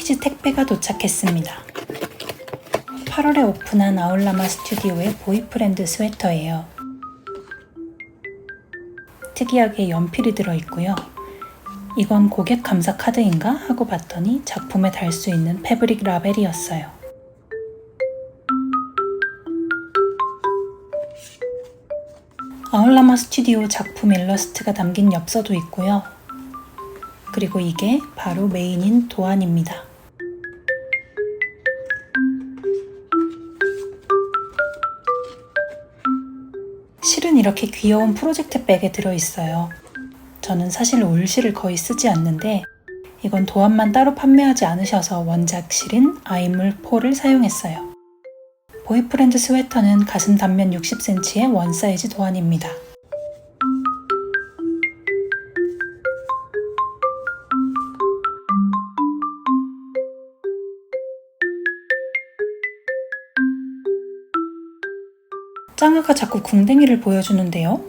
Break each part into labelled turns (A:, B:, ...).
A: 패키지 택배가 도착했습니다. 8월에 오픈한 아울라마 스튜디오의 보이프렌드 스웨터예요. 특이하게 연필이 들어있고요. 이건 고객 감사 카드인가 하고 봤더니 작품에 달 수 있는 패브릭 라벨이었어요. 아울라마 스튜디오 작품 일러스트가 담긴 엽서도 있고요. 그리고 이게 바로 메인인 도안입니다. 실은 이렇게 귀여운 프로젝트 백에 들어있어요. 저는 사실 울실을 거의 쓰지 않는데 이건 도안만 따로 판매하지 않으셔서 원작 실인 아이물4를 사용했어요. 보이프렌드 스웨터는 가슴 단면 60cm의 원사이즈 도안입니다. 짱아가 자꾸 궁뎅이를 보여주는데요.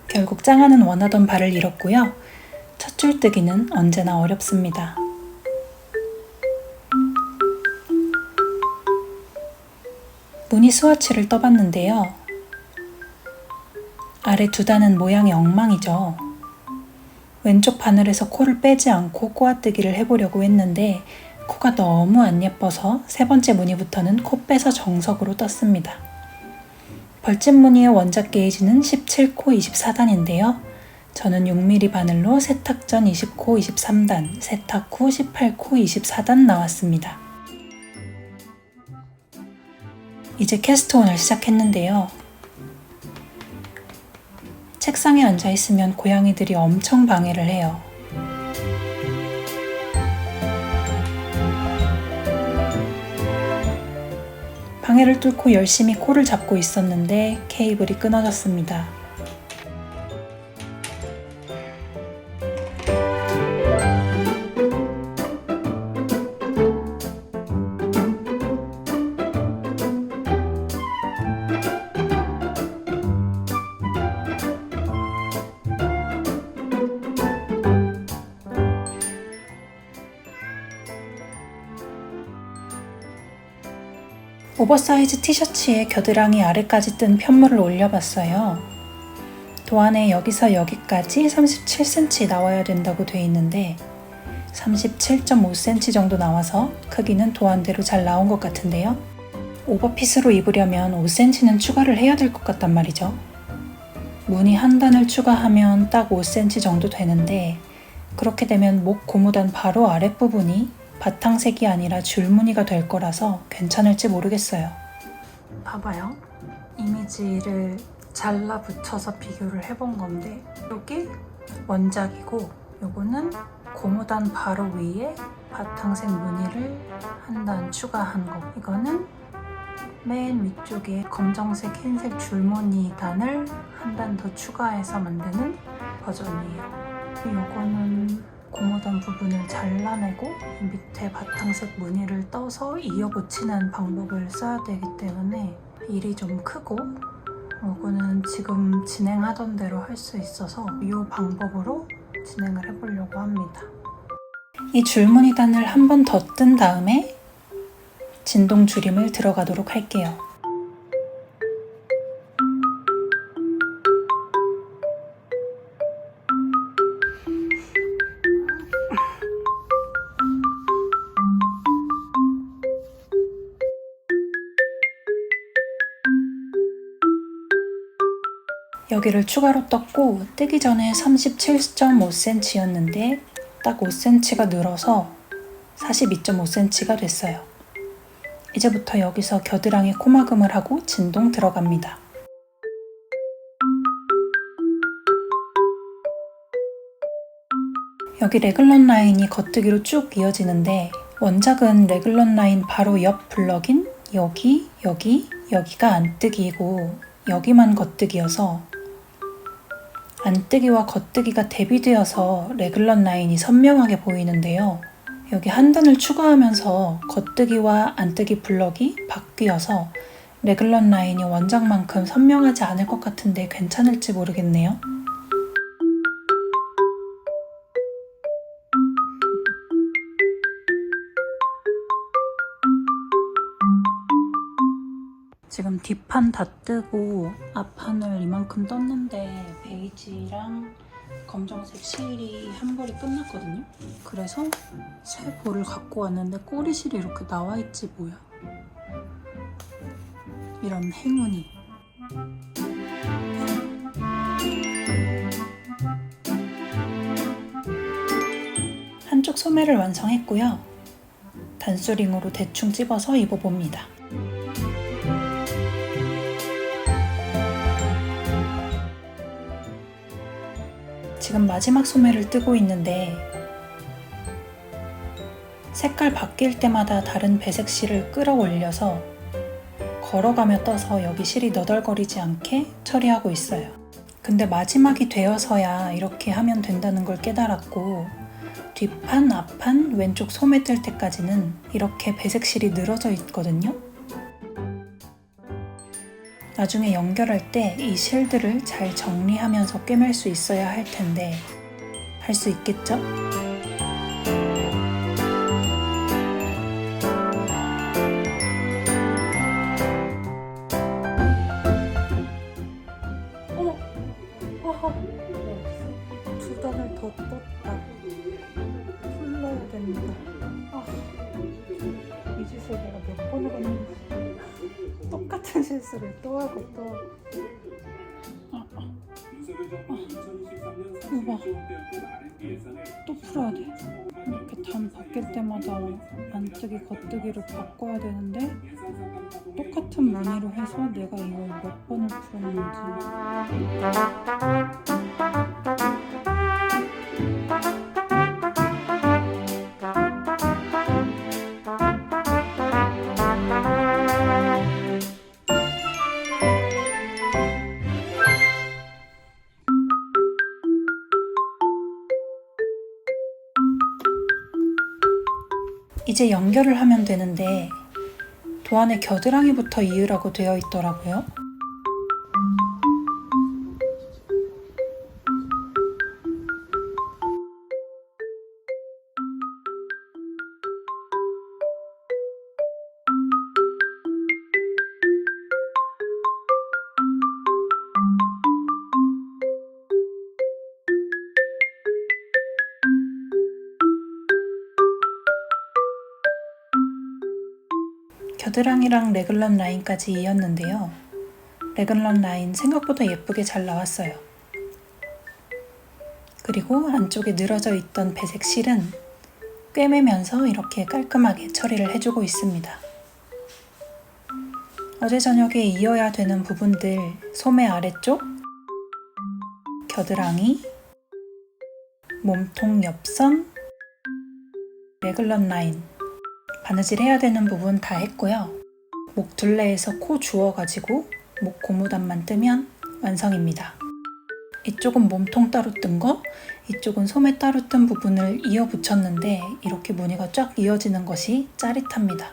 A: 결국 짱아는 원하던 바를 잃었고요. 첫 줄뜨기는 언제나 어렵습니다. 무늬 스와치를 떠봤는데요. 아래 두 단은 모양이 엉망이죠. 왼쪽 바늘에서 코를 빼지 않고 꼬아뜨기를 해보려고 했는데 코가 너무 안 예뻐서 세 번째 무늬부터는 코 빼서 정석으로 떴습니다. 벌집 무늬의 원작 게이지는 17코 24단인데요. 저는 6mm 바늘로 세탁 전 20코 23단, 세탁 후 18코 24단 나왔습니다. 이제 캐스트온을 시작했는데요. 책상에 앉아있으면 고양이들이 엄청 방해를 해요. 방해를 뚫고 열심히 코를 잡고 있었는데 케이블이 끊어졌습니다. 오버사이즈 티셔츠에 겨드랑이 아래까지 뜬 편물을 올려봤어요. 도안에 여기서 여기까지 37cm 나와야 된다고 돼 있는데 37.5cm 정도 나와서 크기는 도안대로 잘 나온 것 같은데요. 오버핏으로 입으려면 5cm는 추가를 해야 될 것 같단 말이죠. 무늬 한 단을 추가하면 딱 5cm 정도 되는데 그렇게 되면 목 고무단 바로 아랫부분이 바탕색이 아니라 줄무늬가 될 거라서 괜찮을지 모르겠어요. 봐봐요. 이미지를 잘라 붙여서 비교를 해본 건데 이게 원작이고 요거는 고무단 바로 위에 바탕색 무늬를 한 단 추가한 거. 이거는 맨 위쪽에 검정색 흰색 줄무늬 단을 한 단 더 추가해서 만드는 버전이에요. 요거는 고무단 부분을 잘라내고 밑에 바탕색 무늬를 떠서 이어붙이는 방법을 써야 되기 때문에 일이 좀 크고 이거는 지금 진행하던 대로 할 수 있어서 이 방법으로 진행을 해보려고 합니다. 이 줄무늬 단을 한 번 더 뜬 다음에 진동 줄임을 들어가도록 할게요. 여기를 추가로 떴고 뜨기 전에 37.5cm였는데 딱 5cm가 늘어서 42.5cm가 됐어요. 이제부터 여기서 겨드랑이 코막음을 하고 진동 들어갑니다. 여기 레글런 라인이 겉뜨기로 쭉 이어지는데 원작은 레글런 라인 바로 옆 블럭인 여기가 안뜨기이고 여기만 겉뜨기여서 안뜨기와 겉뜨기가 대비되어서 레글런 라인이 선명하게 보이는데요. 여기 한 단을 추가하면서 겉뜨기와 안뜨기 블럭이 바뀌어서 레글런 라인이 원작만큼 선명하지 않을 것 같은데 괜찮을지 모르겠네요. 지금 뒷판 다 뜨고 앞판을 이만큼 떴는데 베이지랑 검정색 실이 한 벌이 끝났거든요. 그래서 새 볼을 갖고 왔는데 꼬리실이 이렇게 나와있지 뭐야. 이런 행운이. 한쪽 소매를 완성했고요. 단수링으로 대충 찝어서 입어봅니다. 지금 마지막 소매를 뜨고 있는데 색깔 바뀔 때마다 다른 배색 실을 끌어올려서 걸어가며 떠서 여기 실이 너덜거리지 않게 처리하고 있어요. 근데 마지막이 되어서야 이렇게 하면 된다는 걸 깨달았고 뒷판, 앞판, 왼쪽 소매 뜰 때까지는 이렇게 배색 실이 늘어져 있거든요. 나중에 연결할 때 이 실들을 잘 정리하면서 꿰맬 수 있어야 할 텐데 할 수 있겠죠? 어머! 와! 두 단을 더 떴다. 풀러야 된다. 이 짓을 내가 몇 번을 했는지. 똑같은 실수를 또 하고 또. 이거 봐. 또 풀어야 돼. 이렇게 단 바뀔 때마다 안뜨기, 겉뜨기를 바꿔야 되는데 똑같은 무늬로 해서 내가 이걸 몇 번을 풀었는지. 이제 연결을 하면 되는데 도안에 겨드랑이부터 이으라고 되어 있더라고요. 겨드랑이랑 레글런 라인까지 이었는데요. 레글런 라인 생각보다 예쁘게 잘 나왔어요. 그리고 안쪽에 늘어져 있던 배색 실은 꿰매면서 이렇게 깔끔하게 처리를 해주고 있습니다. 어제 저녁에 이어야 되는 부분들, 소매 아래쪽, 겨드랑이, 몸통 옆선, 레글런 라인, 바느질 해야 되는 부분 다 했고요. 목 둘레에서 코 주워가지고 목 고무단만 뜨면 완성입니다. 이쪽은 몸통 따로 뜬 거, 이쪽은 소매 따로 뜬 부분을 이어 붙였는데 이렇게 무늬가 쫙 이어지는 것이 짜릿합니다.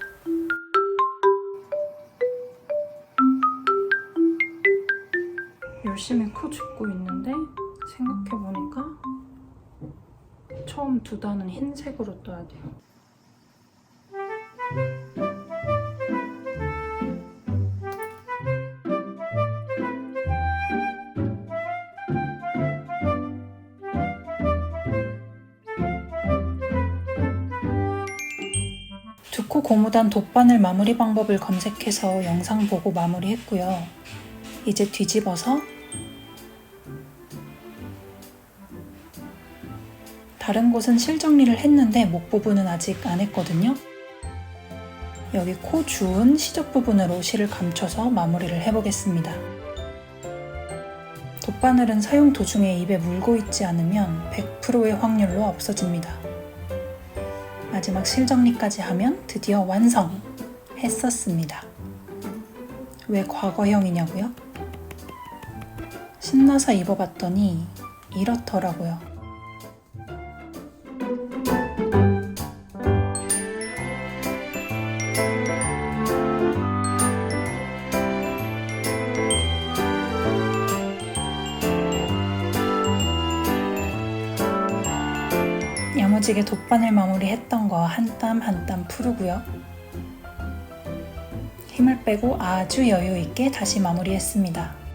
A: 열심히 코 줍고 있는데 생각해보니까 처음 두 단은 흰색으로 떠야 돼요. 두코 고무단 돗바늘 마무리 방법을 검색해서 영상 보고 마무리했고요. 이제 뒤집어서 다른 곳은 실 정리를 했는데 목 부분은 아직 안 했거든요. 여기 코 주운 시접 부분으로 실을 감춰서 마무리를 해보겠습니다. 돗바늘은 사용 도중에 입에 물고 있지 않으면 100%의 확률로 없어집니다. 마지막 실 정리까지 하면 드디어 완성! 했었습니다. 왜 과거형이냐고요? 신나서 입어봤더니 이렇더라고요. 야무지게 돗바늘 마무리 했던 거 한 땀 한 땀 푸르고요. 힘을 빼고 아주 여유 있게 다시 마무리했습니다.